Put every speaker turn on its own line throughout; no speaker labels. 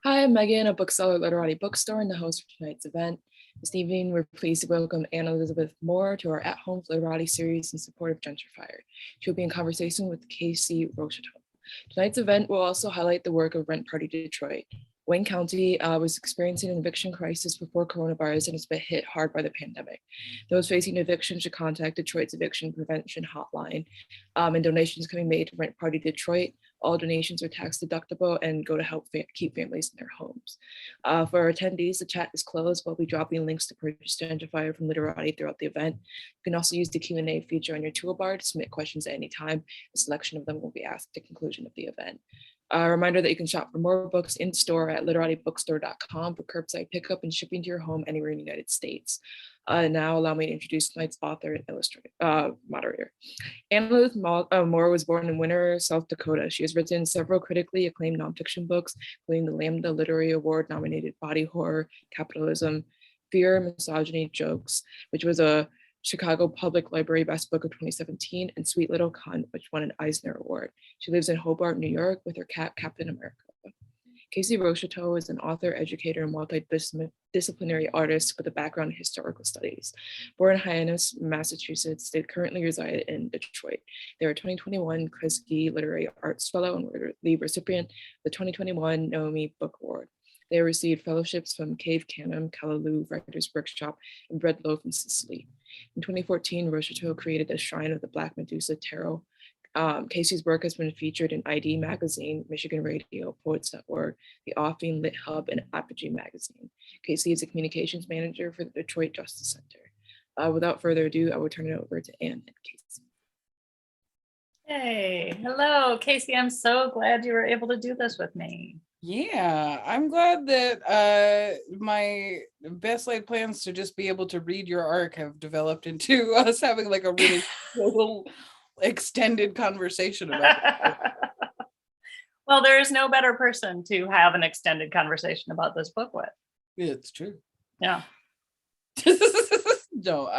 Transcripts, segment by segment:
Hi, I'm Megan, a bookseller at Literati Bookstore and the host for tonight's event. This evening, we're pleased to welcome Anna Elizabeth Moore to our at-home Literati series in support of Gentrifier. She'll be in conversation with Casey Rocheteau. Tonight's event will also highlight the work of Rent Party Detroit. Wayne County was experiencing an eviction crisis before coronavirus and has been hit hard by the pandemic. Those facing eviction should contact Detroit's eviction prevention hotline, and donations can be made to Rent Party Detroit. All donations are tax deductible and go to help keep families in their homes. For our attendees, the chat is closed. We'll be dropping links to purchase Gentrifier from Literati throughout the event. You can also use the Q&A feature on your toolbar to submit questions at any time. A selection of them will be asked at the conclusion of the event. A reminder that you can shop for more books in store at literatibookstore.com for curbside pickup and shipping to your home anywhere in the United States. Now allow me to introduce tonight's author and moderator. Anna Moore was born in Winter, South Dakota. She has written several critically acclaimed nonfiction books, including the Lambda Literary Award nominated Body Horror, Capitalism, Fear, Misogyny, Jokes, which was a Chicago Public Library Best Book of 2017, and Sweet Little Cunt, which won an Eisner Award. She lives in Hobart, New York with her cat, Captain America. Casey Rocheteau is an author, educator, and multidisciplinary artist with a background in historical studies. Born in Hyannis, Massachusetts, they currently reside in Detroit. They are a 2021 Kresge Literary Arts Fellow and were the recipient of the 2021 Naomi Book Award. They received fellowships from Cave Canem, Callaloo, Writers Workshop, and Bread Loaf in Sicily. In 2014, Rocheteau created the Shrine of the Black Medusa Tarot. Casey's work has been featured in ID Magazine, Michigan Radio, Poets Network, The Offing, Lit Hub, and Apogee Magazine. Casey is a communications manager for the Detroit Justice Center. Without further ado, I will turn it over to Anne and Casey.
Hey, hello, Casey. I'm so glad you were able to do this with me.
Yeah, I'm glad that my best laid plans to just be able to read your arc have developed into us having like a really little extended conversation about it.
Well, there is no better person to have an extended conversation about this book with.
It's true.
Yeah.
No,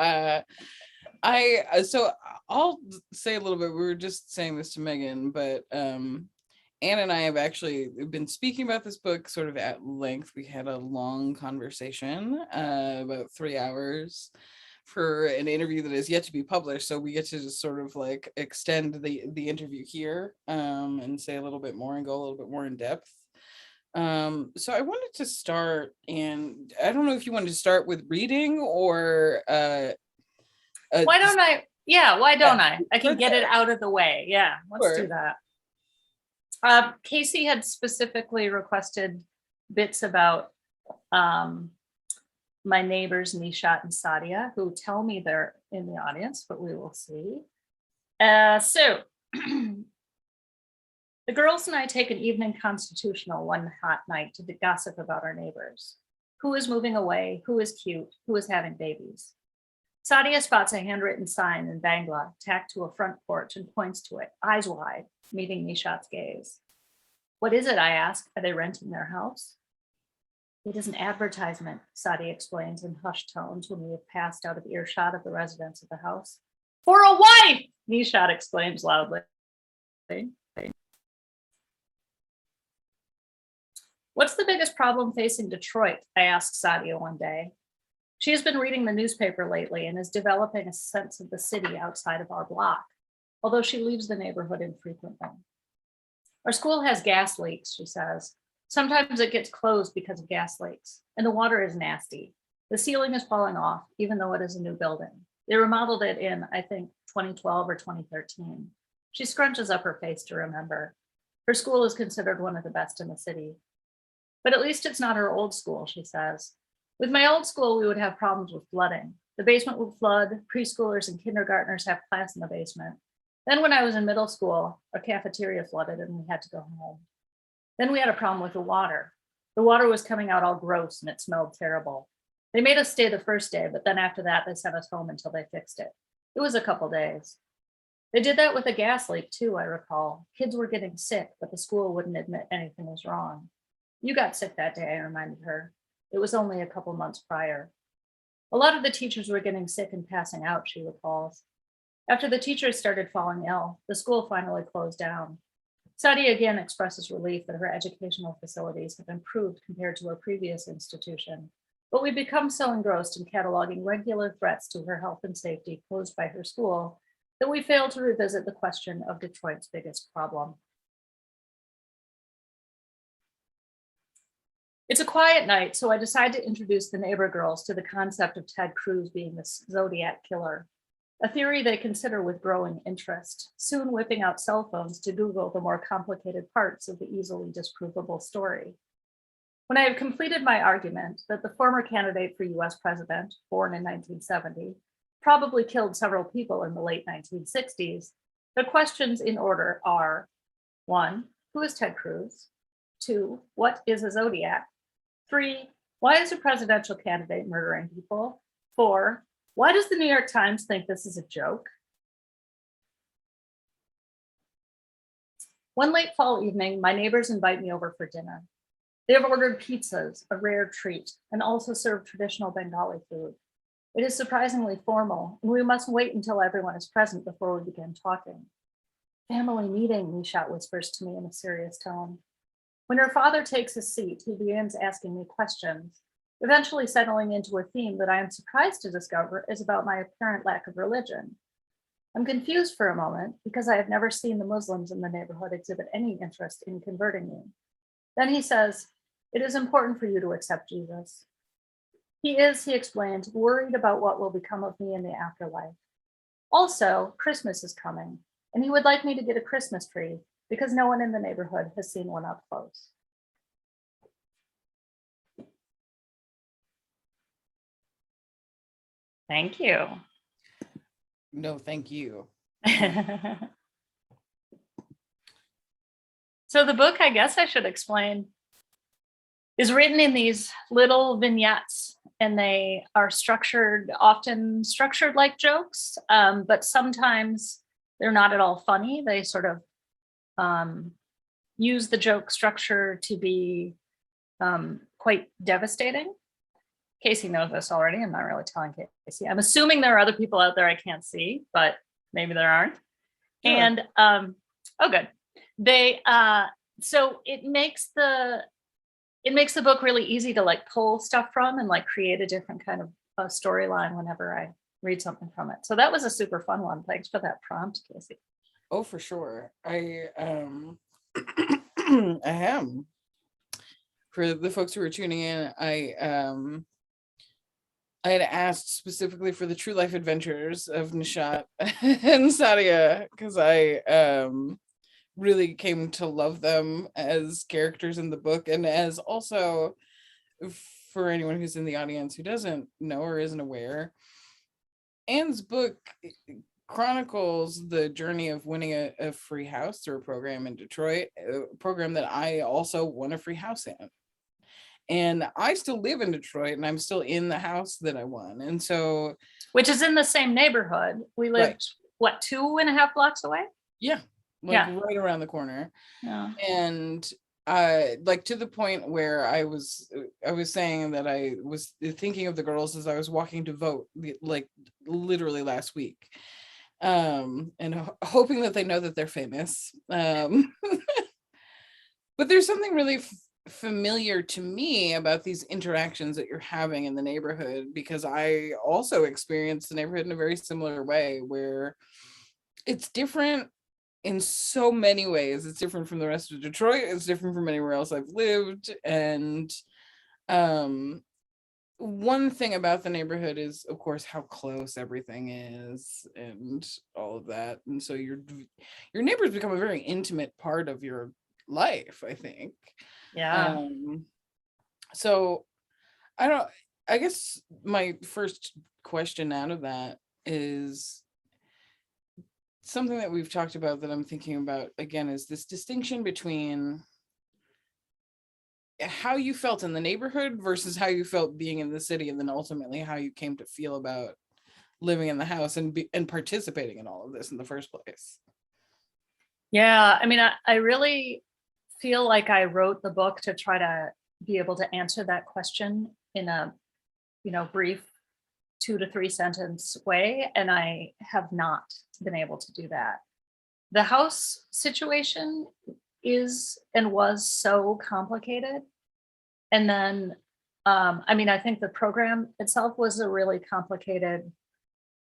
so I'll say a little bit. We were just saying this to Megan, but Anne and I have actually been speaking about this book sort of at length. We had a long conversation, about 3 hours, for an interview that is yet to be published. So we get to just sort of like extend the interview here, and say a little bit more and go a little bit more in depth. So I wanted to start, and I don't know if you wanted to start with reading or
why don't I? Yeah, why don't I? I can get it out of the way. Yeah, let's do that. Casey had specifically requested bits about my neighbors, Nasha and Sadia, who tell me they're in the audience, but we will see. So the girls and I take an evening constitutional one hot night to gossip about our neighbors. Who is moving away? Who is cute? Who is having babies? Sadia spots a handwritten sign in Bangla tacked to a front porch and points to it, eyes wide, meeting Nishat's gaze. What is it, I ask? Are they renting their house? It is an advertisement, Sadia explains in hushed tones when we have passed out of earshot of the residents of the house. For a wife, Nishat exclaims loudly. What's the biggest problem facing Detroit? I asked Sadia one day. She has been reading the newspaper lately and is developing a sense of the city outside of our block, although she leaves the neighborhood infrequently. Our school has gas leaks, she says. Sometimes it gets closed because of gas leaks, and the water is nasty. The ceiling is falling off, even though it is a new building. They remodeled it in, I think, 2012 or 2013. She scrunches up her face to remember. Her school is considered one of the best in the city. But at least it's not her old school, she says. With my old school, we would have problems with flooding. The basement would flood, preschoolers and kindergartners have class in the basement. Then when I was in middle school, our cafeteria flooded and we had to go home. Then we had a problem with the water. The water was coming out all gross and it smelled terrible. They made us stay the first day, but then after that, they sent us home until they fixed it. It was a couple days. They did that with a gas leak too, I recall. Kids were getting sick, but the school wouldn't admit anything was wrong. You got sick that day, I reminded her. It was only a couple months prior. A lot of the teachers were getting sick and passing out, she recalls. After the teachers started falling ill, the school finally closed down. Sadia again expresses relief that her educational facilities have improved compared to her previous institution, but we become so engrossed in cataloging regular threats to her health and safety posed by her school that we fail to revisit the question of Detroit's biggest problem. It's a quiet night, so I decide to introduce the neighbor girls to the concept of Ted Cruz being the Zodiac killer, a theory they consider with growing interest, soon whipping out cell phones to Google the more complicated parts of the easily disprovable story. When I have completed my argument that the former candidate for US president, born in 1970, probably killed several people in the late 1960s, the questions in order are: 1, who is Ted Cruz? 2, what is a Zodiac? 3, why is a presidential candidate murdering people? 4, why does the New York Times think this is a joke? One late fall evening, my neighbors invite me over for dinner. They have ordered pizzas, a rare treat, and also serve traditional Bengali food. It is surprisingly formal, and we must wait until everyone is present before we begin talking. Family meeting, Nisha whispers to me in a serious tone. When her father takes his seat, he begins asking me questions, eventually settling into a theme that I am surprised to discover is about my apparent lack of religion. I'm confused for a moment because I have never seen the Muslims in the neighborhood exhibit any interest in converting me. Then he says, "It is important for you to accept Jesus." He is, he explained, worried about what will become of me in the afterlife. Also, Christmas is coming, and he would like me to get a Christmas tree because no one in the neighborhood has seen one up close. Thank you.
No, thank you.
So the book, I guess I should explain, is written in these little vignettes, and they are often structured like jokes, but sometimes they're not at all funny. They sort of use the joke structure to be quite devastating. Casey knows this already. I'm not really telling Casey. I'm assuming there are other people out there I can't see, but maybe there aren't. Sure. And oh, good. They so it makes the book really easy to like pull stuff from and like create a different kind of storyline whenever I read something from it. So that was a super fun one. Thanks for that prompt, Casey.
Oh, for sure. I I am. For the folks who are tuning in, I had asked specifically for the true life adventures of Nasha and Sadia because I really came to love them as characters in the book, and as also, for anyone who's in the audience who doesn't know or isn't aware, Anne's book chronicles the journey of winning a free house through a program in Detroit, a program that I also won a free house in. And I still live in Detroit, and I'm still in the house that I won. And so,
which is in the same neighborhood. We lived, right, what, 2.5 blocks away?
Yeah, right around the corner.
Yeah.
And like to the point where I was saying that I was thinking of the girls as I was walking to vote, like literally last week, and hoping that they know that they're famous. But there's something really familiar to me about these interactions that you're having in the neighborhood, because I also experienced the neighborhood in a very similar way, where it's different in so many ways. It's different from the rest of Detroit. It's different from anywhere else I've lived. And one thing about the neighborhood is, of course, how close everything is and all of that. And so your neighbors become a very intimate part of your life, I think.
Yeah.
So I guess my first question out of that is something that we've talked about that I'm thinking about again, is this distinction between how you felt in the neighborhood versus how you felt being in the city, and then ultimately how you came to feel about living in the house and participating in all of this in the first place.
Yeah, I mean, I really feel like I wrote the book to try to be able to answer that question in a, brief 2 to 3 sentence way, and I have not been able to do that. The house situation is and was so complicated. And then, I mean, I think the program itself was a really complicated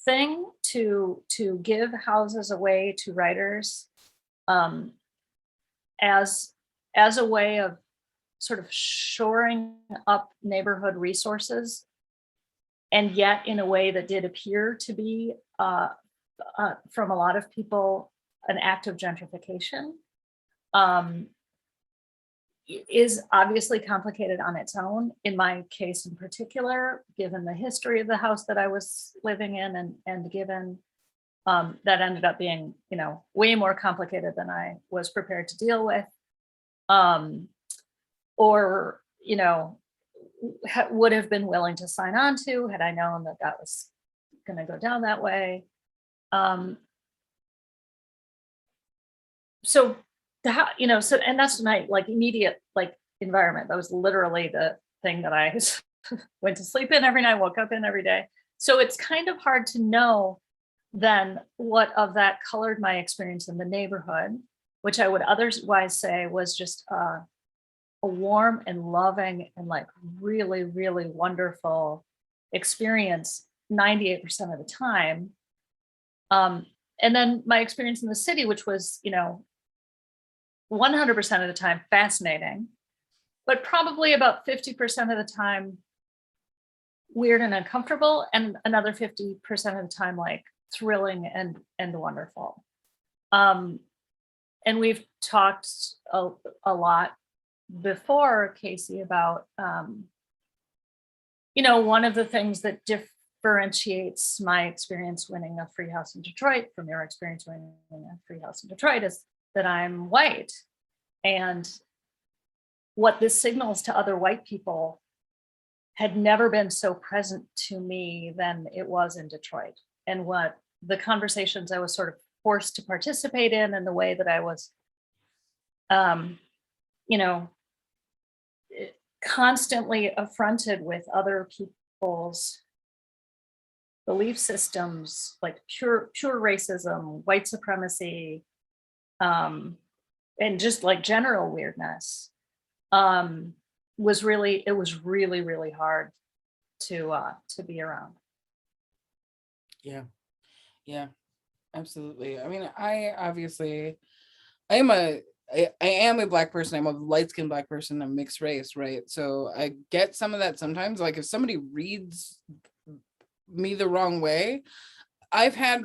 thing to give houses away to writers, as a way of sort of shoring up neighborhood resources, and yet in a way that did appear to be, from a lot of people, an act of gentrification, is obviously complicated on its own. In my case in particular, given the history of the house that I was living in, and given that ended up being, way more complicated than I was prepared to deal with, or, would have been willing to sign on to had I known that that was going to go down that way. So and that's my immediate environment. That was literally the thing that I went to sleep in every night, woke up in every day. So it's kind of hard to know then what of that colored my experience in the neighborhood, which I would otherwise say was just a warm and loving and really, really wonderful experience 98% of the time. And then my experience in the city, which was, 100% of the time fascinating, but probably about 50% of the time weird and uncomfortable, and another 50% of the time thrilling and wonderful. And we've talked a lot before, Casey, about one of the things that differentiates my experience winning a free house in Detroit from your experience winning a free house in Detroit is that I'm white. And what this signals to other white people had never been so present to me than it was in Detroit. And what the conversations I was sort of forced to participate in, and the way that I was, constantly affronted with other people's belief systems, pure racism, white supremacy, and just general weirdness, was really really hard to be around.
Yeah, absolutely. I mean, I am a Black person. I'm a light-skinned Black person. I'm mixed race, right? So I get some of that sometimes. If somebody reads me the wrong way, I've had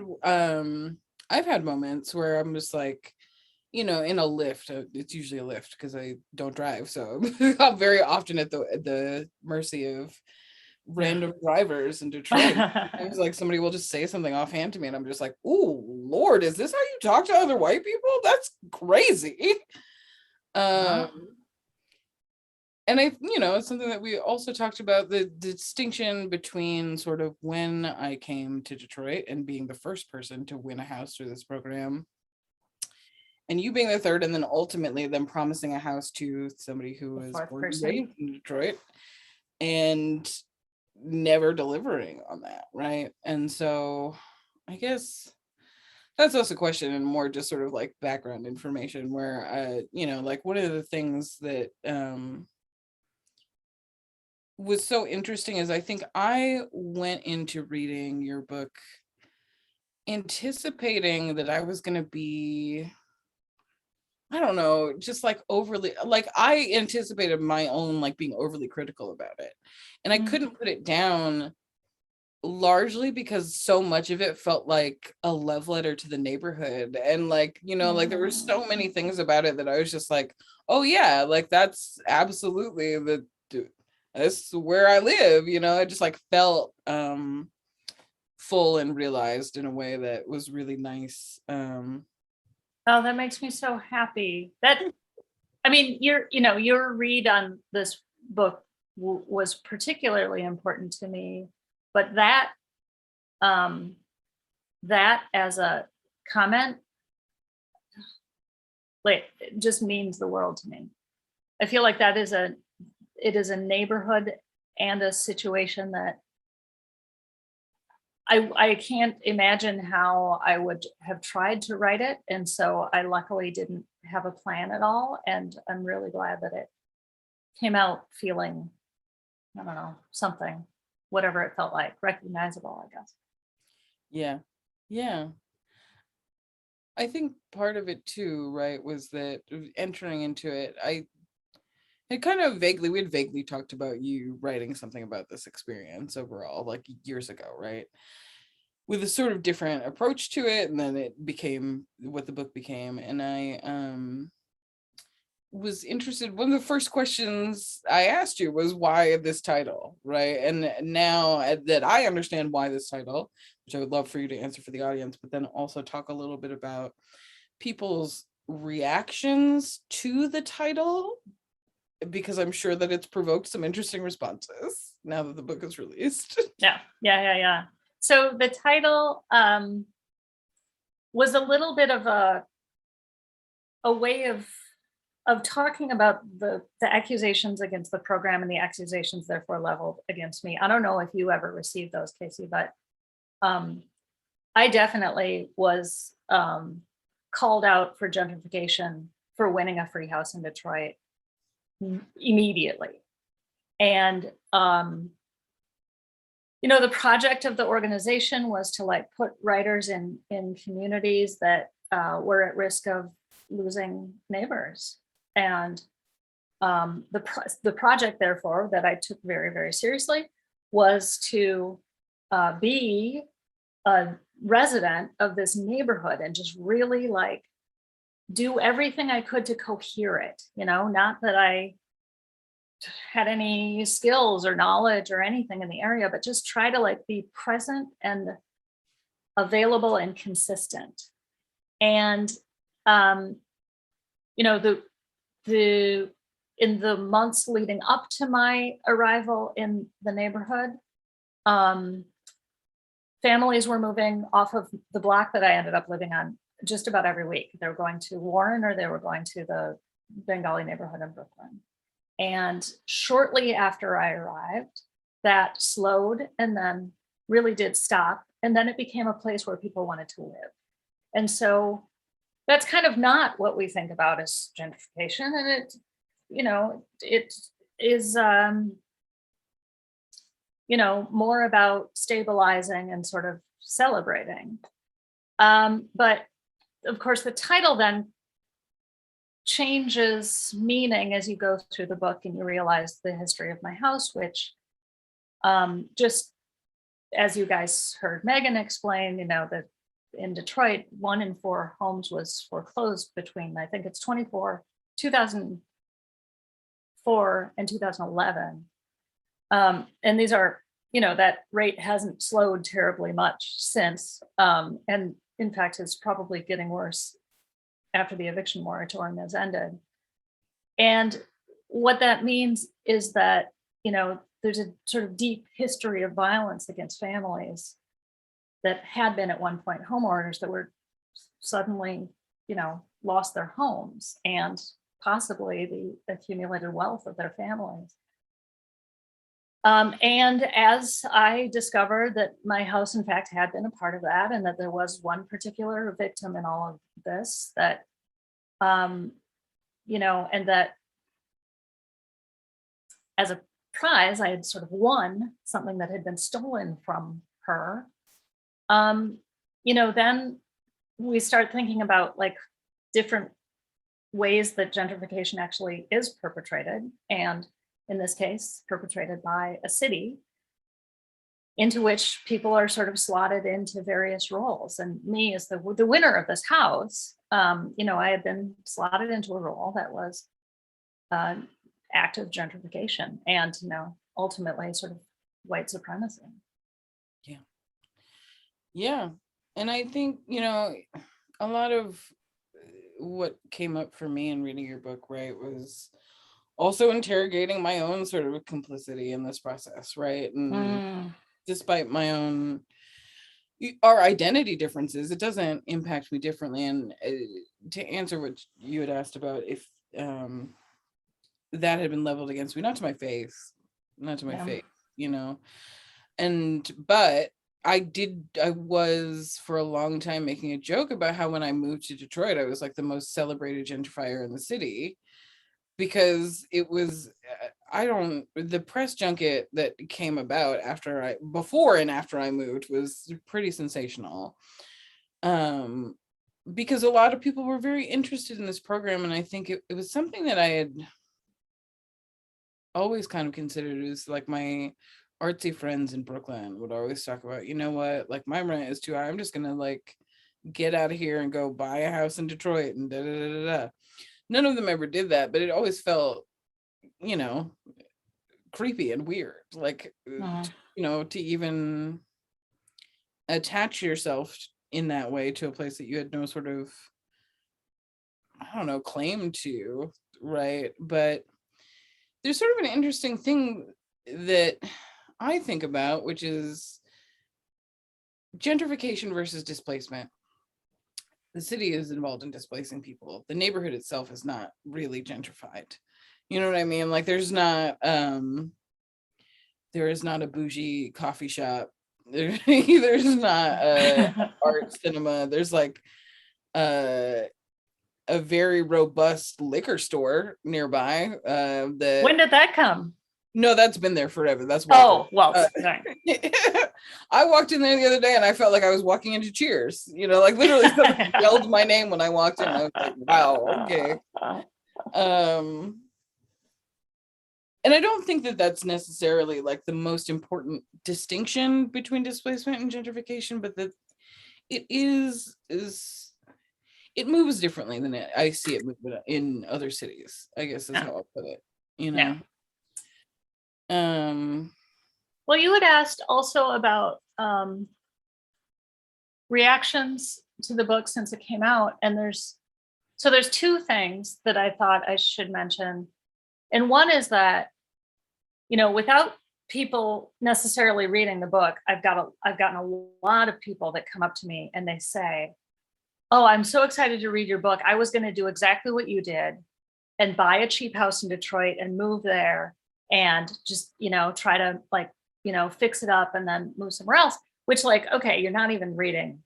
moments where I'm just in a Lyft. It's usually a Lyft because I don't drive, so I'm very often at the mercy of random drivers in Detroit. It was somebody will just say something offhand to me, and I'm just "Ooh, Lord, is this how you talk to other white people? That's crazy." And it's something that we also talked about, the distinction between sort of when I came to Detroit and being the first person to win a house through this program, and you being the third, and then ultimately them promising a house to somebody who was born and raised in Detroit and never delivering on that, right? And so I guess that's also a question, and more just sort of background information, where one of the things that was so interesting is I think I went into reading your book anticipating that I was going to be, I don't know, just overly, I anticipated my own being overly critical about it, and I couldn't put it down, largely because so much of it felt like a love letter to the neighborhood, and there were so many things about it that I was just oh yeah, that's absolutely that's where I live, it just felt full and realized in a way that was really nice.
Oh, that makes me so happy. Your read on this book was particularly important to me, but that as a comment, it just means the world to me. I feel like it is a neighborhood and a situation that I can't imagine how I would have tried to write it. And so I luckily didn't have a plan at all. And I'm really glad that it came out feeling, I don't know, something, whatever it felt like, recognizable, I guess.
Yeah. Yeah. I think part of it too, right, was that entering into it, I had kind of we had vaguely talked about you writing something about this experience overall, like years ago, right? With a sort of different approach to it, and then it became what the book became. And I was interested, one of the first questions I asked you was why this title, right? And now that I understand why this title, which I would love for you to answer for the audience, but then also talk a little bit about people's reactions to the title, because I'm sure that it's provoked some interesting responses now that the book is released.
Yeah. So the title was a little bit of a way of talking about the accusations against the program and the accusations therefore leveled against me. I don't know if you ever received those, Casey, but I definitely was called out for gentrification for winning a free house in Detroit immediately. And the project of the organization was to like put writers in communities that were at risk of losing neighbors. And the project, therefore, that I took very, very seriously was to be a resident of this neighborhood and just really like do everything I could to cohere it, not that I had any skills or knowledge or anything in the area, but just try to like be present and available and consistent. And in the months leading up to my arrival in the neighborhood, families were moving off of the block that I ended up living on just about every week. They were going to Warren or they were going to the Bengali neighborhood in Brooklyn. And shortly after I arrived, that slowed and then really did stop. And then it became a place where people wanted to live. And so that's kind of not what we think about as gentrification. And it is, more about stabilizing and sort of celebrating. But of course, the title then changes meaning as you go through the book and you realize the history of my house, which just as you guys heard Megan explain, that in Detroit, 1 in 4 homes was foreclosed between, I think it's 2004 and 2011. And these are, that rate hasn't slowed terribly much since. And in fact, it's probably getting worse after the eviction moratorium has ended. And what that means is that, there's a sort of deep history of violence against families that had been at one point homeowners that were suddenly, lost their homes and possibly the accumulated wealth of their families. And as I discovered that my house, in fact, had been a part of that, and that there was one particular victim in all of this, that, and that as a prize, I had sort of won something that had been stolen from her. Then we start thinking about like different ways that gentrification actually is perpetrated. And in this case, perpetrated by a city into which people are sort of slotted into various roles. And me as the winner of this house, I had been slotted into a role that was active gentrification and, ultimately sort of white supremacy.
Yeah. And I think, a lot of what came up for me in reading your book, right, was also interrogating my own sort of complicity in this process, right? And despite our identity differences, it doesn't impact me differently. And to answer what you had asked about, if that had been leveled against me, not to my face, but I was for a long time making a joke about how when I moved to Detroit, I was like the most celebrated gentrifier in the city, because it was the press junket that came about before and after I moved was pretty sensational. Because a lot of people were very interested in this program, and I think it was something that I had always kind of considered. Is like my artsy friends in Brooklyn would always talk about, you know what, like my rent is too high, I'm just gonna like get out of here and go buy a house in Detroit and da da da da da. None of them ever did that, but it always felt, you know, creepy and weird, like you know, to even attach yourself in that way to a place that you had no sort of, I don't know, claim to, right? But there's sort of an interesting thing that I think about, which is gentrification versus displacement. The city is involved in displacing people. The neighborhood itself is not really gentrified. You know what I mean? Like there is not a bougie coffee shop. There's not a art cinema. There's like a very robust liquor store nearby.
When did that come?
No, that's been there forever. That's
Oh, well,
I walked in there the other day and I felt like I was walking into Cheers. You know, like literally somebody yelled my name when I walked in. I was like, wow, okay. And I don't think that that's necessarily like the most important distinction between displacement and gentrification, but that it it moves differently than I see it in other cities, I guess is how I'll put it, you know?
Well, you had asked also about reactions to the book since it came out, and there's two things that I thought I should mention. And one is that, you know, without people necessarily reading the book, I've gotten a lot of people that come up to me and they say, oh, I'm so excited to read your book. I was going to do exactly what you did and buy a cheap house in Detroit and move there and just, you know, try to like, you know, fix it up and then move somewhere else, which like, okay, you're not even reading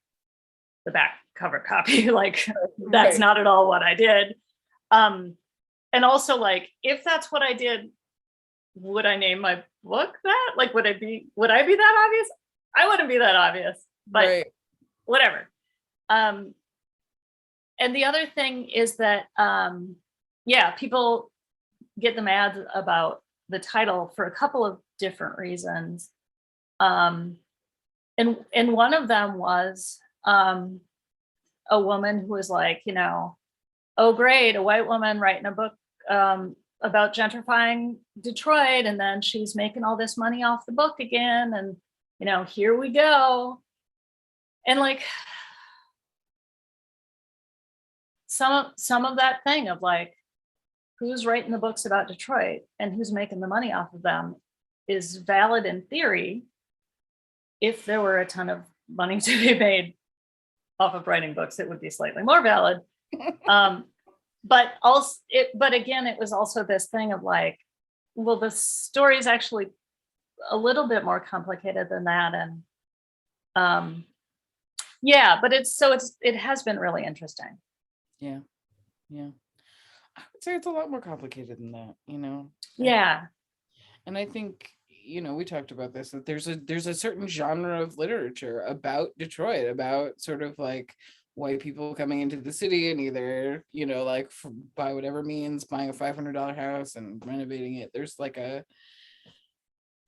the back cover copy. Like that's not at all what I did. And also like, if that's what I did, would I name my book that? Like, would I be that obvious? I wouldn't be that obvious, but whatever. And the other thing is that, people get the mad about the title for a couple of different reasons. And one of them was a woman who was like, you know, oh, great, a white woman writing a book about gentrifying Detroit, and then she's making all this money off the book again, and, you know, here we go. And like, some of that thing of like, who's writing the books about Detroit and who's making the money off of them is valid in theory if there were a ton of money to be made off of writing books, it would be slightly more valid. But again, it was also this thing of like, well, the story is actually a little bit more complicated than that. And but it has been really interesting.
Yeah. I would say it's a lot more complicated than that, you know?
Yeah.
And I think, you know, we talked about this, that there's a certain genre of literature about Detroit, about sort of like white people coming into the city and either, you know, like by whatever means buying a $500 house and renovating it. There's like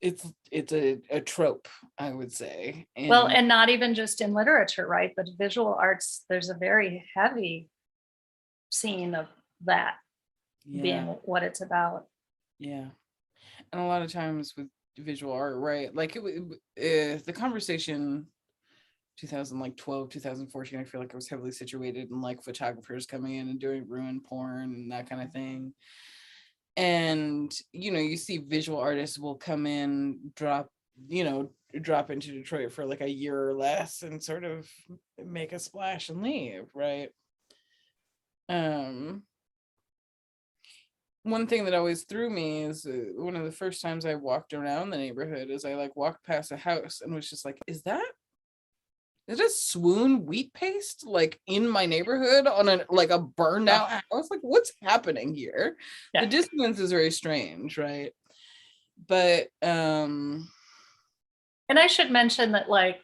it's a trope, I would say.
And not even just in literature, right? But visual arts, there's a very heavy scene of that being what it's about.
Yeah. And a lot of times with visual art, right? Like the conversation 2012, 2014, I feel like I was heavily situated in like photographers coming in and doing ruin porn and that kind of thing. And, you know, you see visual artists will come in, drop into Detroit for like a year or less and sort of make a splash and leave, right? One thing that always threw me is one of the first times I walked around the neighborhood is I like walked past a house and was just like, is that is it Swoon wheat paste like in my neighborhood on a burned out house? Like, what's happening here? The dissonance is very strange, right? But
and I should mention that, like,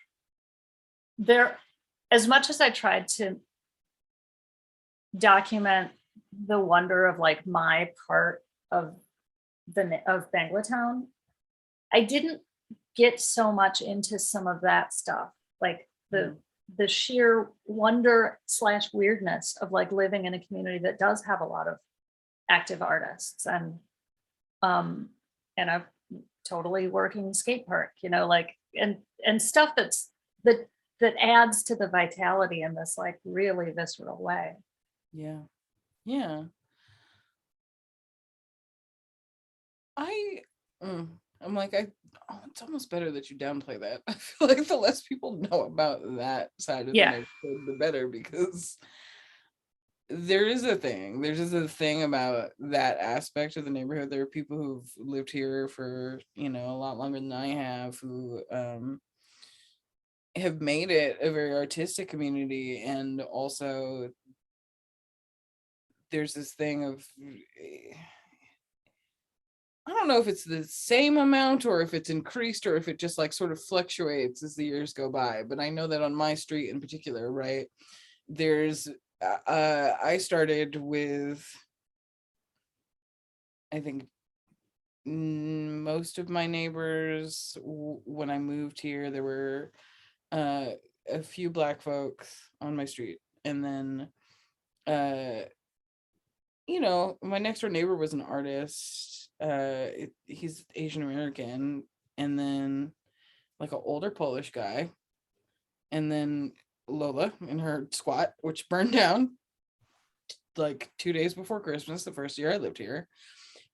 there, as much as I tried to document the wonder of like my part of Banglatown, I didn't get so much into some of that stuff, like the sheer wonder / weirdness of like living in a community that does have a lot of active artists and a totally working skate park, you know, like and stuff that adds to the vitality in this like really visceral way.
Yeah. I'm like, it's almost better that you downplay that. I feel like the less people know about that side of the neighborhood, the better, because there's just a thing about that aspect of the neighborhood. There are people who've lived here for, you know, a lot longer than I have, who have made it a very artistic community, and also there's this thing of, I don't know if it's the same amount or if it's increased or if it just like sort of fluctuates as the years go by. But I know that on my street in particular, right, there's, I started with, I think most of my neighbors, when I moved here, there were a few Black folks on my street. And then, you know, my next door neighbor was an artist. He's Asian American, and then like an older Polish guy, and then Lola in her squat, which burned down like 2 days before Christmas, the first year I lived here.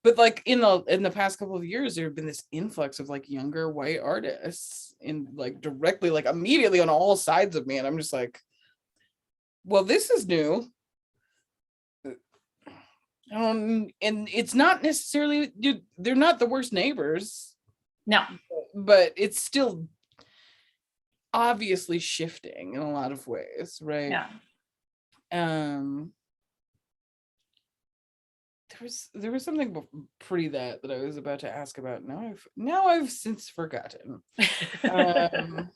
But like in the past couple of years, there have been this influx of like younger white artists in like directly, like immediately on all sides of me, and I'm just like, well, this is new. And it's not necessarily, they're not the worst neighbors.
No.
But it's still obviously shifting in a lot of ways, right?
Yeah.
There was something pre that I was about to ask about. Now I've since forgotten.
I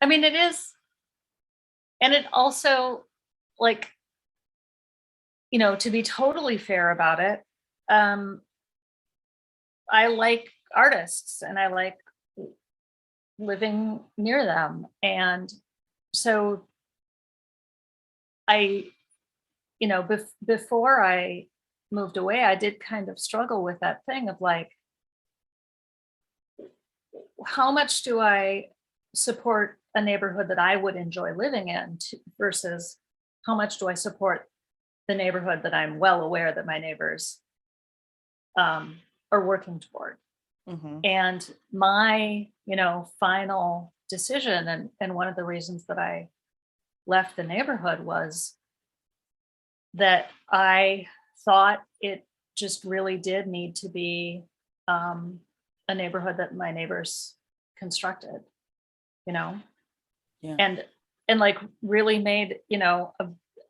mean, it is, and it also, like, you know, to be totally fair about it, I like artists and I like living near them. And so I, you know, before I moved away, I did kind of struggle with that thing of like, how much do I support a neighborhood that I would enjoy living in versus how much do I support the neighborhood that I'm well aware that my neighbors are working toward.
Mm-hmm.
And my, you know, final decision and one of the reasons that I left the neighborhood was that I thought it just really did need to be a neighborhood that my neighbors constructed, you know, and like really made, you know,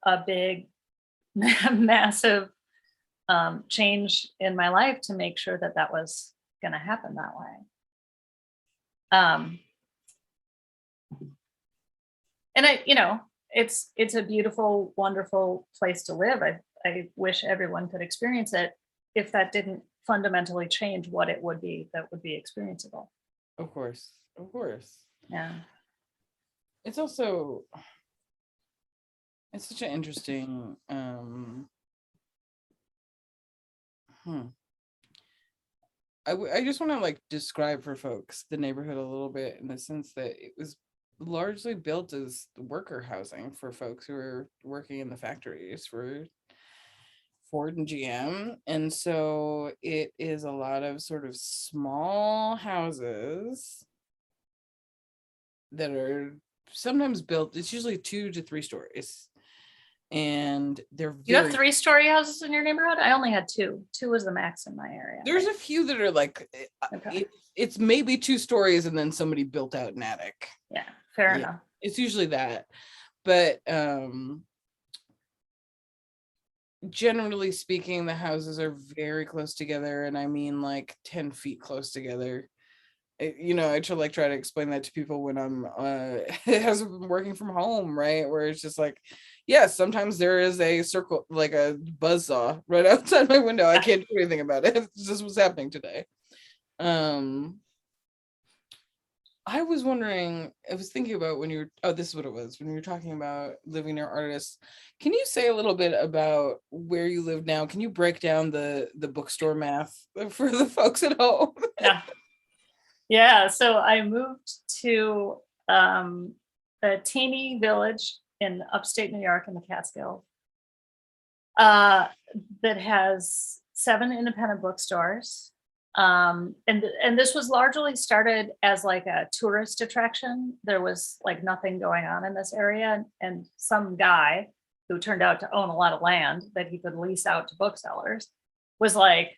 a big massive change in my life to make sure that that was going to happen that way. And I, you know, it's a beautiful, wonderful place to live. I wish everyone could experience it if that didn't fundamentally change what it would be that would be experienceable.
Of course.
Yeah.
It's also, it's such an interesting I just want to like describe for folks the neighborhood a little bit, in the sense that it was largely built as worker housing for folks who are working in the factories for Ford and GM. And so it is a lot of sort of small houses that are sometimes built, it's usually 2 to 3 stories. And they're
You have 3-story houses in your neighborhood? I only had 2. 2 was the max in my area.
There's a few that are like, it's maybe 2 stories and then somebody built out an attic.
Yeah, fair enough.
It's usually that. But generally speaking, the houses are very close together, and I mean like 10 feet close together. I try to explain that to people when I'm has been working from home, right? Where it's just like, yes, sometimes there is a circle, like a buzzsaw right outside my window. I can't do anything about it. It's just what's happening today. I was wondering, I was thinking about this is what it was, when you were talking about living near artists. Can you say a little bit about where you live now? Can you break down the bookstore math for the folks at home?
Yeah. So I moved to a teeny village in upstate New York in the Catskills that has 7 independent bookstores. And this was largely started as like a tourist attraction. There was like nothing going on in this area, and some guy who turned out to own a lot of land that he could lease out to booksellers was like,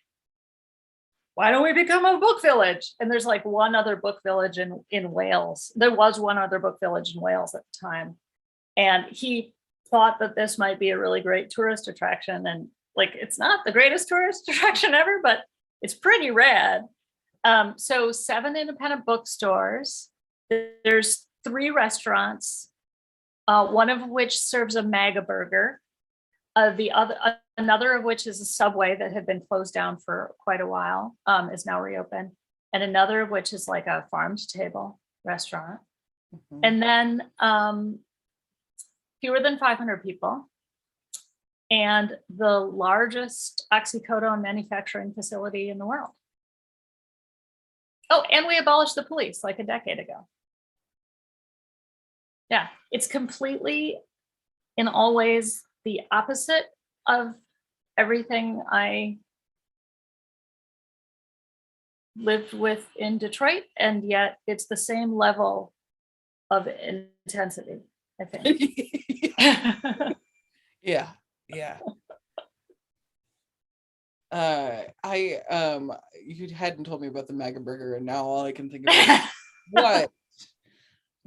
why don't we become a book village? And there's like one other book village in Wales. There was one other book village in Wales at the time. And he thought that this might be a really great tourist attraction. And like, it's not the greatest tourist attraction ever, but it's pretty rad. So 7 independent bookstores. There's 3 restaurants, one of which serves a mega burger. Another of which is a Subway that had been closed down for quite a while, is now reopened. And another of which is like a farm to table restaurant. Mm-hmm. And then fewer than 500 people. And the largest oxycodone manufacturing facility in the world. Oh, and we abolished the police like a decade ago. Yeah, it's completely, in all ways, the opposite of everything I lived with in Detroit, and yet it's the same level of intensity, I think.
Yeah. You hadn't told me about the mega burger, and now all I can think about is what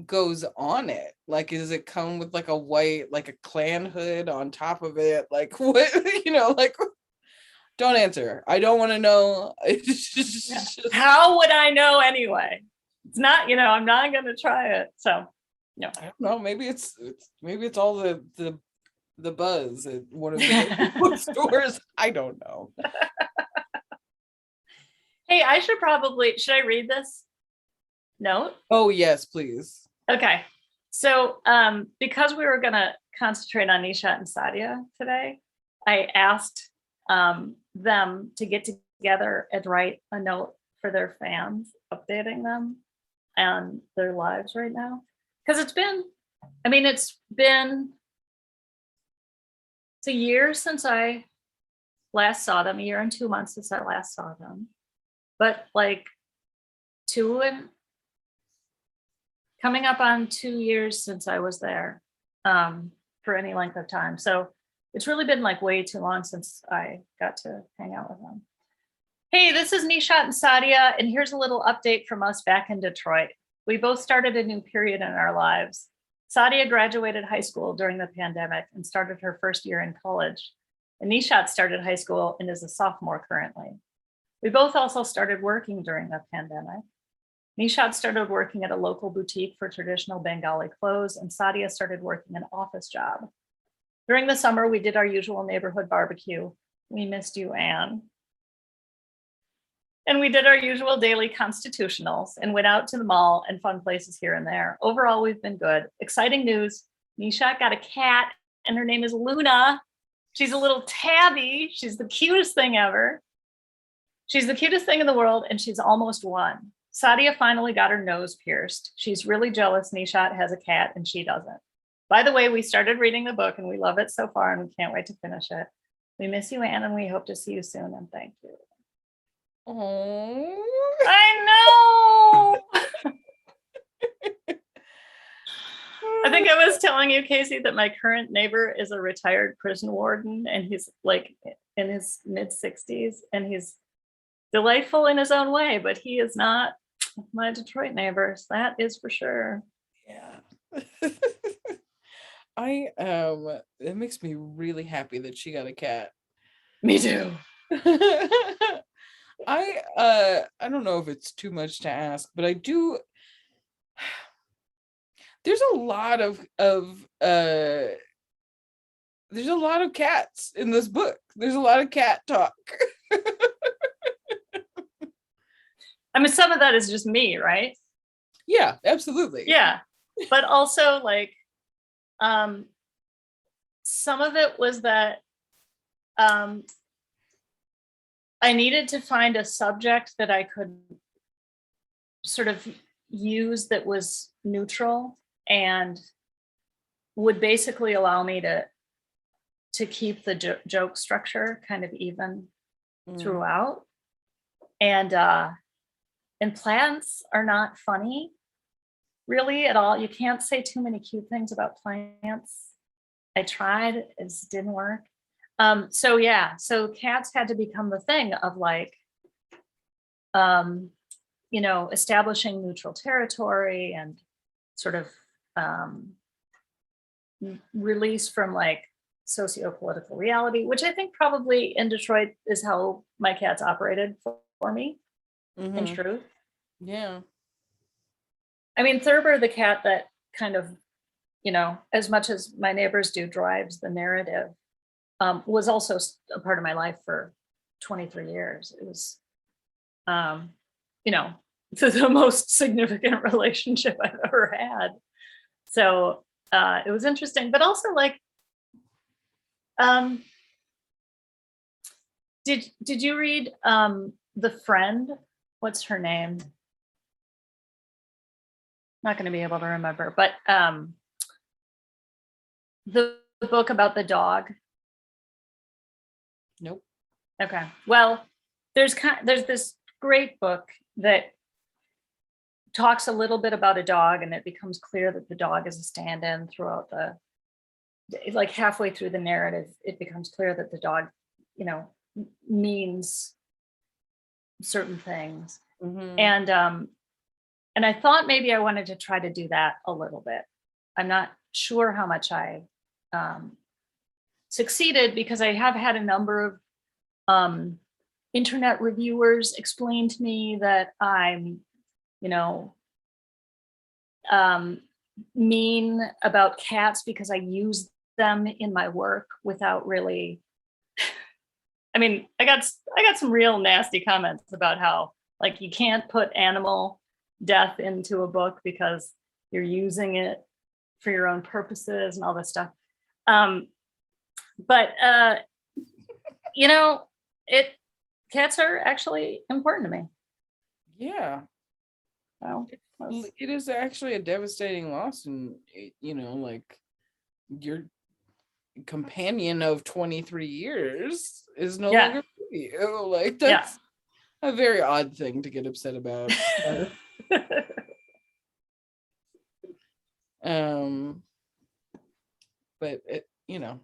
goes on it. Like, does it come with like a white, like a Klan hood on top of it? Like, what, like, don't answer. I don't want to know.
How would I know anyway? It's not, I'm not going to try it. So, no.
I don't know. Maybe it's all the buzz at one of the bookstores. I don't know.
Hey, should I read this note?
Oh yes, please.
Okay. So because we were going to concentrate on Nisha and Sadia today, I asked them to get together and write a note for their fans, updating them and their lives right now. Because it's a year since I last saw them, a year and 2 months since I last saw them. But like coming up on 2 years since I was there for any length of time. So it's really been like way too long since I got to hang out with them. Hey, this is Nisha and Sadia, and here's a little update from us back in Detroit. We both started a new period in our lives. Sadia graduated high school during the pandemic and started her first year in college. And Nishat started high school and is a sophomore currently. We both also started working during the pandemic. Nishat started working at a local boutique for traditional Bengali clothes, and Sadia started working an office job. During the summer, we did our usual neighborhood barbecue. We missed you, Anne. And we did our usual daily constitutionals and went out to the mall and fun places here and there. Overall, we've been good. Exciting news. Nisha got a cat and her name is Luna. She's a little tabby. She's the cutest thing ever. She's the cutest thing in the world, and she's almost 1. Sadia finally got her nose pierced. She's really jealous Nishat has a cat and she doesn't. By the way, we started reading the book and we love it so far and we can't wait to finish it. We miss you, Anne, and we hope to see you soon, and thank you.
Oh,
I know. I think I was telling you, Casey, that my current neighbor is a retired prison warden, and he's like in his mid-60s, and he's delightful in his own way, but he is not my Detroit neighbors. That is for sure.
Yeah. It makes me really happy that she got a cat.
Me too.
I don't know if it's too much to ask, but I do. There's a lot of there's a lot of cats in this book. There's a lot of cat talk.
I mean, some of that is just me, right?
Yeah, absolutely.
Yeah. But also like some of it was that I needed to find a subject that I could sort of use that was neutral and would basically allow me to keep the joke structure kind of even throughout. And plants are not funny really at all. You can't say too many cute things about plants. I tried, it didn't work. So yeah, so cats had to become the thing of like, you know, establishing neutral territory and sort of release from like socio-political reality, which I think probably in Detroit is how my cats operated for me, in truth.
Yeah.
I mean, Thurber, the cat that kind of, you know, as much as my neighbors do, drives the narrative, was also a part of my life for 23 years. It was, you know, the most significant relationship I've ever had. So it was interesting, but also like, did you read The Friend? What's her name? Not going to be able to remember, but the book about the dog.
Nope.
Okay. Well, there's this great book that talks a little bit about a dog, and it becomes clear that the dog is a stand-in throughout like halfway through the narrative, it becomes clear that the dog, you know, means certain things. And I thought maybe I wanted to try to do that a little bit. I'm not sure how much I succeeded, because I have had a number of internet reviewers explain to me that I'm, you know, mean about cats because I use them in my work without really. I mean, I got some real nasty comments about how like you can't put animal death into a book because you're using it for your own purposes and all this stuff. But you know, cats are actually important to me.
Yeah.
So
it is actually a devastating loss, and you know, like your companion of 23 years is no longer with you. Like that's a very odd thing to get upset about. But it, you know,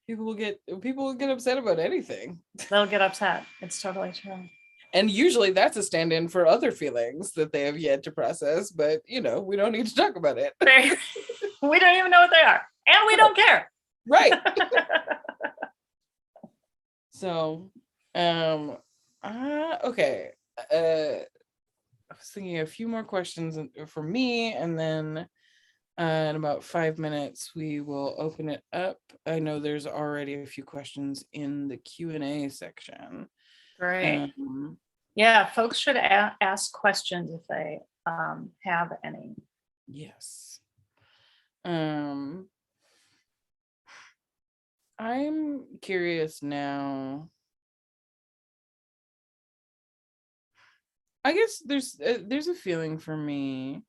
people will get upset about anything.
They'll get upset. It's totally true.
And usually that's a stand-in for other feelings that they have yet to process, but you know, we don't need to talk about it.
We don't even know what they are, and we don't care.
Right. So, okay. I was thinking a few more questions for me, and then in about 5 minutes we will open it up. I know there's already a few questions in the Q&A section.
Great. Yeah, folks should ask questions if they have any.
Yes. I'm curious now. I guess there's a feeling for me,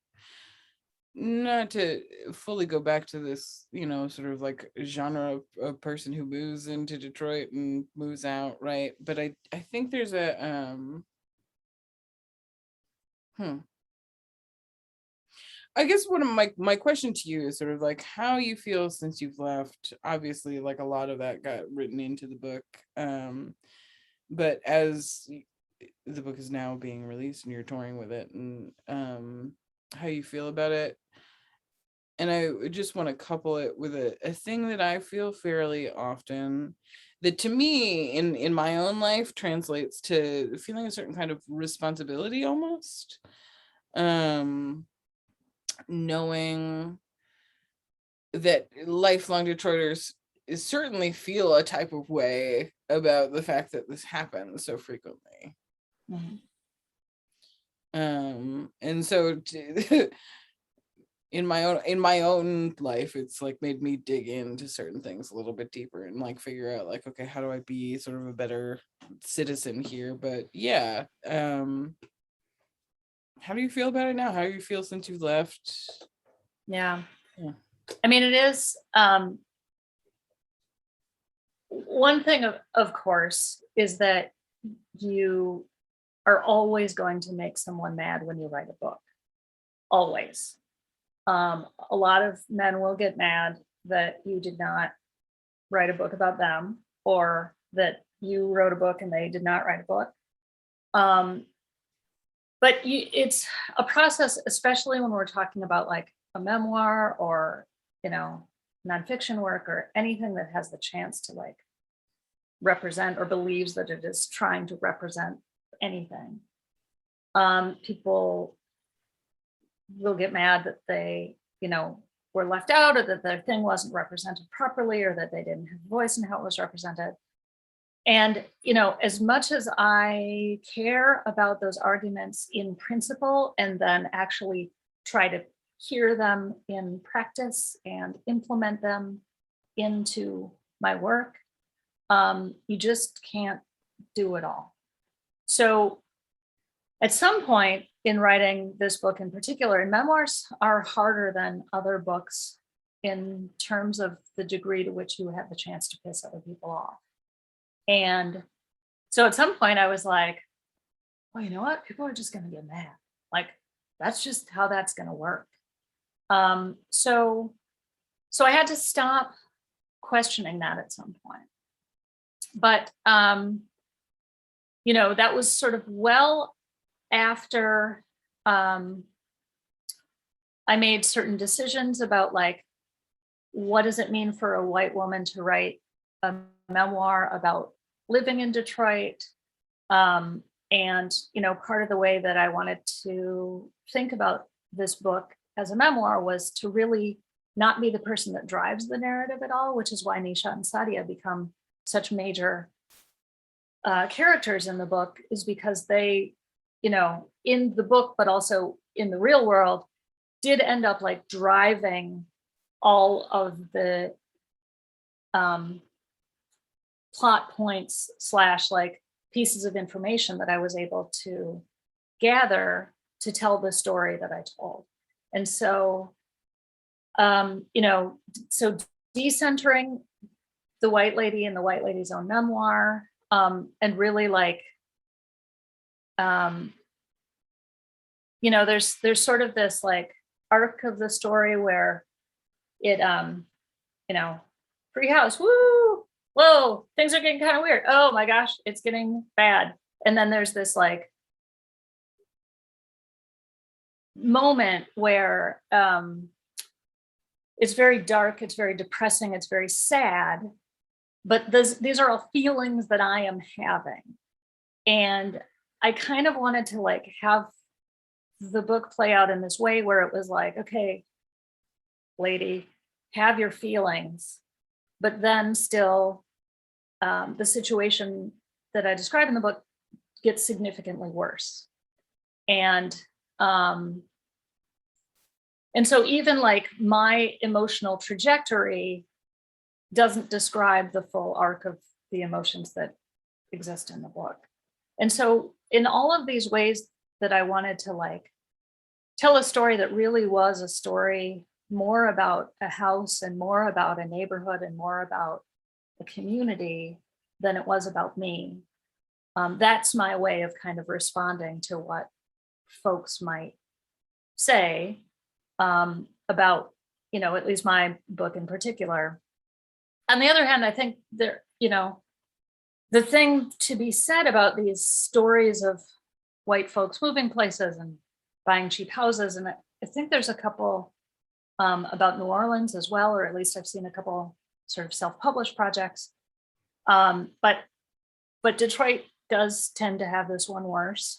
not to fully go back to this, you know, sort of like genre of person who moves into Detroit and moves out, right? But I think there's a I guess one of my question to you is sort of like how you feel since you've left. Obviously, like a lot of that got written into the book, but as the book is now being released and you're touring with it, and how you feel about it, and I just want to couple it with a thing that I feel fairly often, that to me in my own life translates to feeling a certain kind of responsibility almost. Knowing that lifelong Detroiters certainly feel a type of way about the fact that this happens so frequently.
Mhm.
And so in my own life, it's like made me dig into certain things a little bit deeper and like figure out like, okay, how do I be sort of a better citizen here? But yeah, how do you feel about it now? How do you feel since you left?
Yeah.
Yeah.
I mean, it is one thing, of course, is that you are always going to make someone mad when you write a book. Always. A lot of men will get mad that you did not write a book about them, or that you wrote a book and they did not write a book. But it's a process, especially when we're talking about like a memoir or, nonfiction work or anything that has the chance to like represent or believes that it is trying to represent anything. People will get mad that they, were left out, or that their thing wasn't represented properly, or that they didn't have a voice in how it was represented. And, as much as I care about those arguments in principle and then actually try to hear them in practice and implement them into my work, you just can't do it all. So at some point in writing this book in particular, and memoirs are harder than other books in terms of the degree to which you have the chance to piss other people off. And so at some point I was like, well, you know what? People are just going to get mad. Like, that's just how that's going to work. So I had to stop questioning that at some point. But, that was sort of well after I made certain decisions about like, what does it mean for a white woman to write a memoir about living in Detroit? And, part of the way that I wanted to think about this book as a memoir was to really not be the person that drives the narrative at all, which is why Nasha and Sadia become such major characters in the book, is because they, in the book, but also in the real world, did end up like driving all of the plot points / like pieces of information that I was able to gather to tell the story that I told. And so, so decentering the white lady and the white lady's own memoir, and really like, there's sort of this like arc of the story where it, free house, woo, whoa, things are getting kind of weird. Oh my gosh, it's getting bad. And then there's this like moment where it's very dark, it's very depressing, it's very sad, but these are all feelings that I am having. And I kind of wanted to like have the book play out in this way where it was like, okay, lady, have your feelings, but then still the situation that I describe in the book gets significantly worse. And so even like my emotional trajectory doesn't describe the full arc of the emotions that exist in the book. And so in all of these ways that I wanted to like tell a story that really was a story more about a house and more about a neighborhood and more about the community than it was about me. That's my way of kind of responding to what folks might say about, at least my book in particular. On the other hand, I think there, the thing to be said about these stories of white folks moving places and buying cheap houses, and I think there's a couple about New Orleans as well, or at least I've seen a couple sort of self-published projects. But Detroit does tend to have this one worse,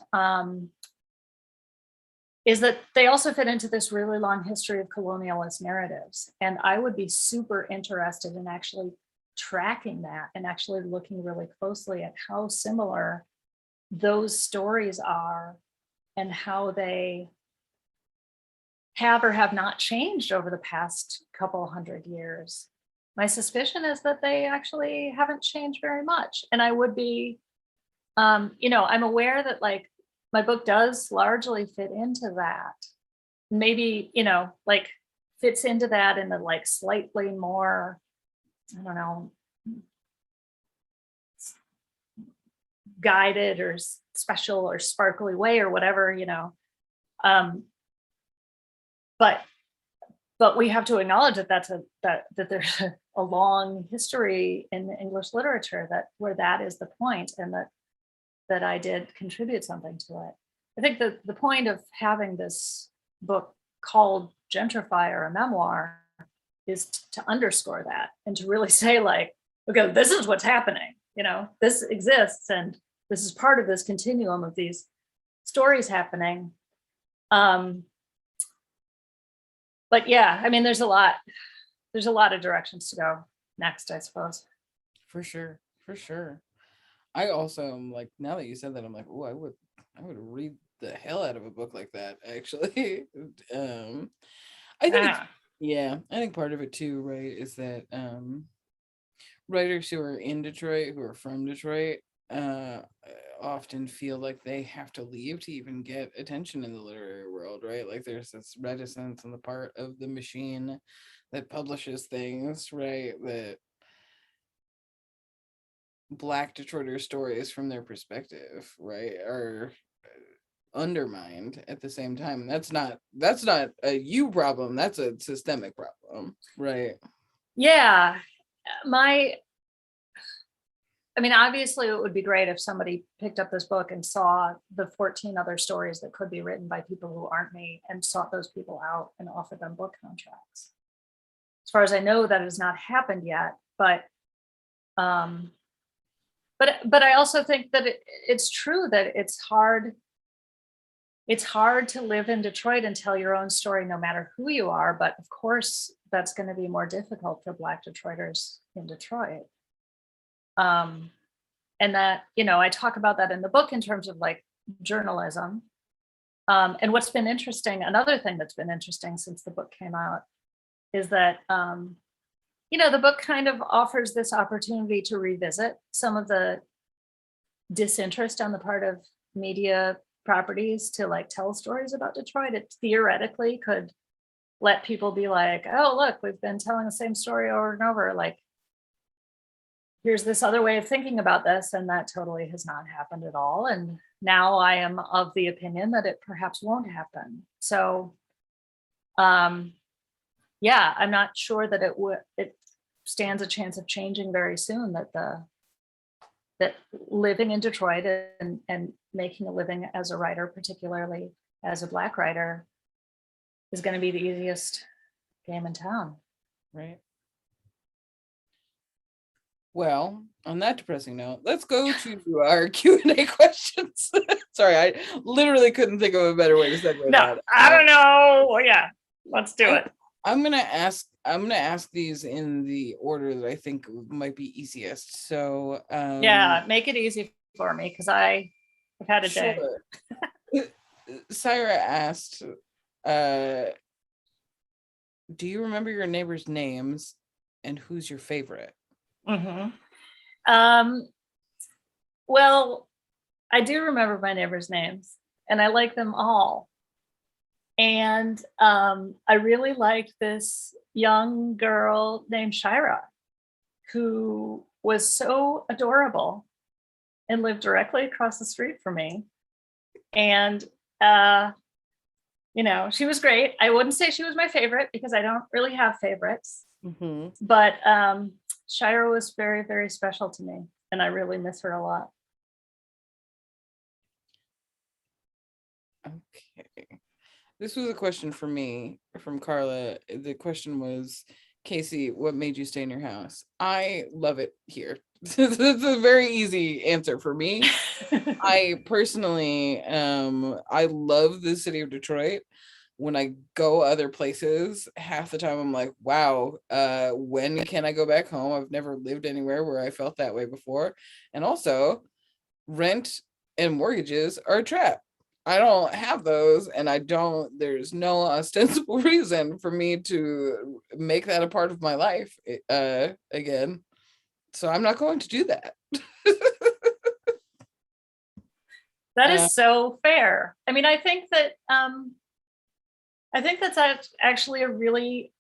is that they also fit into this really long history of colonialist narratives. And I would be super interested in actually tracking that and actually looking really closely at how similar those stories are and how they have or have not changed over the past couple hundred years. My suspicion is that they actually haven't changed very much. And I would be, you know, I'm aware that like my book does largely fit into that. Maybe, you know, like fits into that in the like slightly more, I don't know, guided or special or sparkly way or whatever, you know. But we have to acknowledge that that there's a long history in English literature where that is the point, and that I did contribute something to it. I think that the point of having this book called Gentrifier, a memoir, is to underscore that and to really say like, okay, this is what's happening. You know, this exists, and this is part of this continuum of these stories happening. But yeah, I mean, there's a lot of directions to go next, I suppose.
For sure, for sure. I also am like, now that you said that, I'm like, oh, I would read the hell out of a book like that, actually. I think I think part of it too, right, is that writers who are in Detroit, who are from Detroit, often feel like they have to leave to even get attention in the literary world, right? Like there's this reticence on the part of the machine that publishes things, right, that Black Detroiter stories from their perspective, right, are undermined at the same time. And that's not a you problem, that's a systemic problem, right?
Yeah. I mean, obviously it would be great if somebody picked up this book and saw the 14 other stories that could be written by people who aren't me and sought those people out and offered them book contracts. As far as I know, that has not happened yet, but I also think that it's true that it's hard to live in Detroit and tell your own story no matter who you are. But of course, that's going to be more difficult for Black Detroiters in Detroit. And that, you know, I talk about that in the book in terms of like journalism. And what's been interesting, another thing that's been interesting since the book came out is that, you know, the book kind of offers this opportunity to revisit some of the disinterest on the part of media properties to like tell stories about Detroit. It theoretically could let people be like, oh, look, we've been telling the same story over and over. Like, here's this other way of thinking about this. And that totally has not happened at all. And now I am of the opinion that it perhaps won't happen. So, yeah, I'm not sure that it stands a chance of changing very soon, that living in Detroit and making a living as a writer, particularly as a Black writer, is going to be the easiest game in town.
Right. Well, on that depressing note, let's go to our Q&A questions. Sorry, I literally couldn't think of a better way to segue that.
I don't know. Well, yeah, let's do it.
I'm gonna ask these in the order that I think might be easiest. So
yeah, make it easy for me because I've had a day.
Syra asked, do you remember your neighbors' names and who's your favorite?
Mm-hmm. Well, I do remember my neighbors' names and I like them all. And I really liked this young girl named Shira, who was so adorable and lived directly across the street from me. And, you know, she was great. I wouldn't say she was my favorite because I don't really have favorites. Mm-hmm. But Shira was very, very special to me. And I really miss her a lot.
Okay. This was a question for me from Carla. The question was, Casey, what made you stay in your house? I love it here. It's a very easy answer for me. I personally, I love the city of Detroit. When I go other places, half the time I'm like, wow, when can I go back home? I've never lived anywhere where I felt that way before. And also, rent and mortgages are a trap. I don't have those, and there's no ostensible reason for me to make that a part of my life again. So I'm not going to do that.
That is so fair. I mean, I think that's actually a really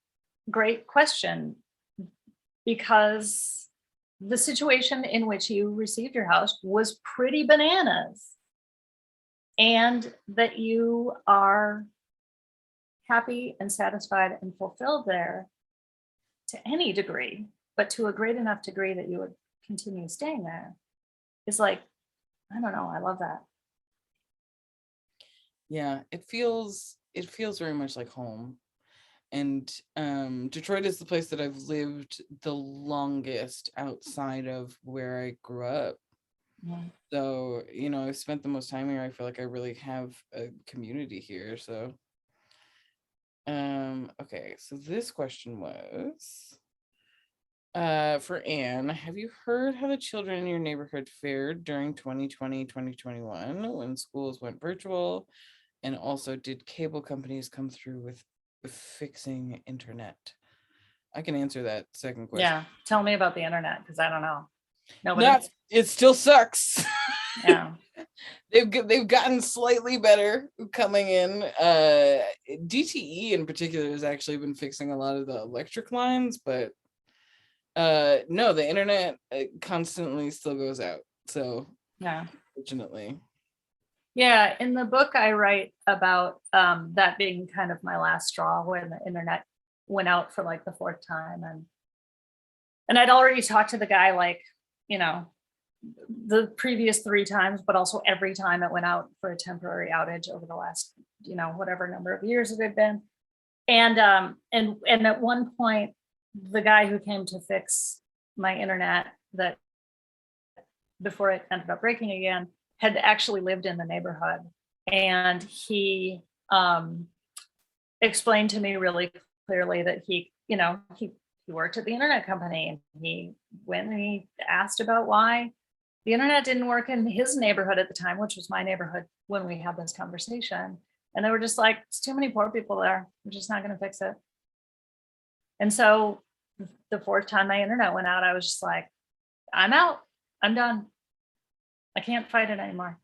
great question, because the situation in which you received your house was pretty bananas, and that you are happy and satisfied and fulfilled there to any degree, but to a great enough degree that you would continue staying there is like, I don't know, I love that.
Yeah, it feels very much like home. And Detroit is the place that I've lived the longest outside of where I grew up.
Yeah.
So, I've spent the most time here. I feel like I really have a community here. So, okay, so this question was for Anne. Have you heard how the children in your neighborhood fared during 2020, 2021 when schools went virtual? And also, did cable companies come through with fixing internet? I can answer that second question.
Yeah, tell me about the internet, because I don't know. Nobody.
It still sucks.
Yeah.
They've gotten slightly better coming in. DTE in particular has actually been fixing a lot of the electric lines, but no, the internet constantly still goes out. So
Yeah.
fortunately.
Yeah, in the book I write about that being kind of my last straw when the internet went out for like the fourth time, and I'd already talked to the guy like, the previous 3 times, but also every time it went out for a temporary outage over the last, whatever number of years it had been. And at one point, the guy who came to fix my internet, that before it ended up breaking again, had actually lived in the neighborhood, and he explained to me really clearly that he worked at the internet company, and he went and he asked about why the internet didn't work in his neighborhood at the time, which was my neighborhood when we had this conversation. And they were just like, it's too many poor people there. We're just not going to fix it. And so the fourth time my internet went out, I was just like, I'm out. I'm done. I can't fight it anymore.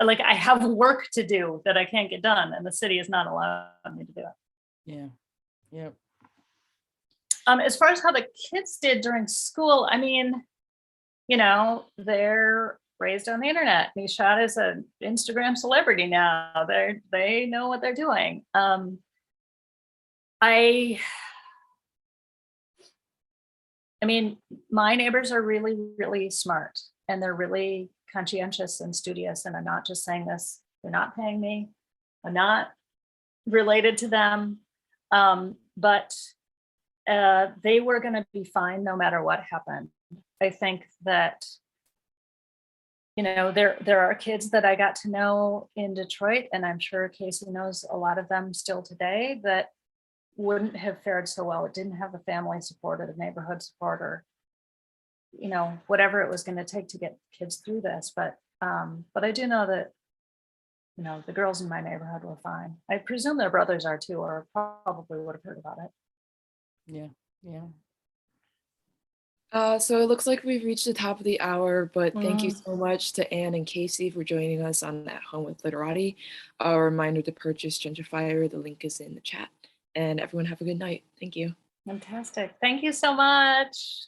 Like, I have work to do that I can't get done, and the city is not allowing me to do it.
Yeah. Yep.
As far as how the kids did during school, I mean, they're raised on the internet. Nisha is an Instagram celebrity now. They know what they're doing. I mean, my neighbors are really, really smart, and they're really conscientious and studious. And I'm not just saying this, they're not paying me. I'm not related to them. But they were going to be fine no matter what happened. I think that, there are kids that I got to know in Detroit, and I'm sure Casey knows a lot of them still today, that wouldn't have fared so well. It didn't have the family support or the neighborhood support, or, whatever it was going to take to get kids through this. But I do know that, the girls in my neighborhood were fine. I presume their brothers are too, or probably would have heard about it.
Yeah. Yeah.
So it looks like we've reached the top of the hour, but thank you so much to Anne and Casey for joining us on At Home with Literati. A reminder to purchase Gentrifier. The link is in the chat. And everyone have a good night. Thank you.
Fantastic. Thank you so much.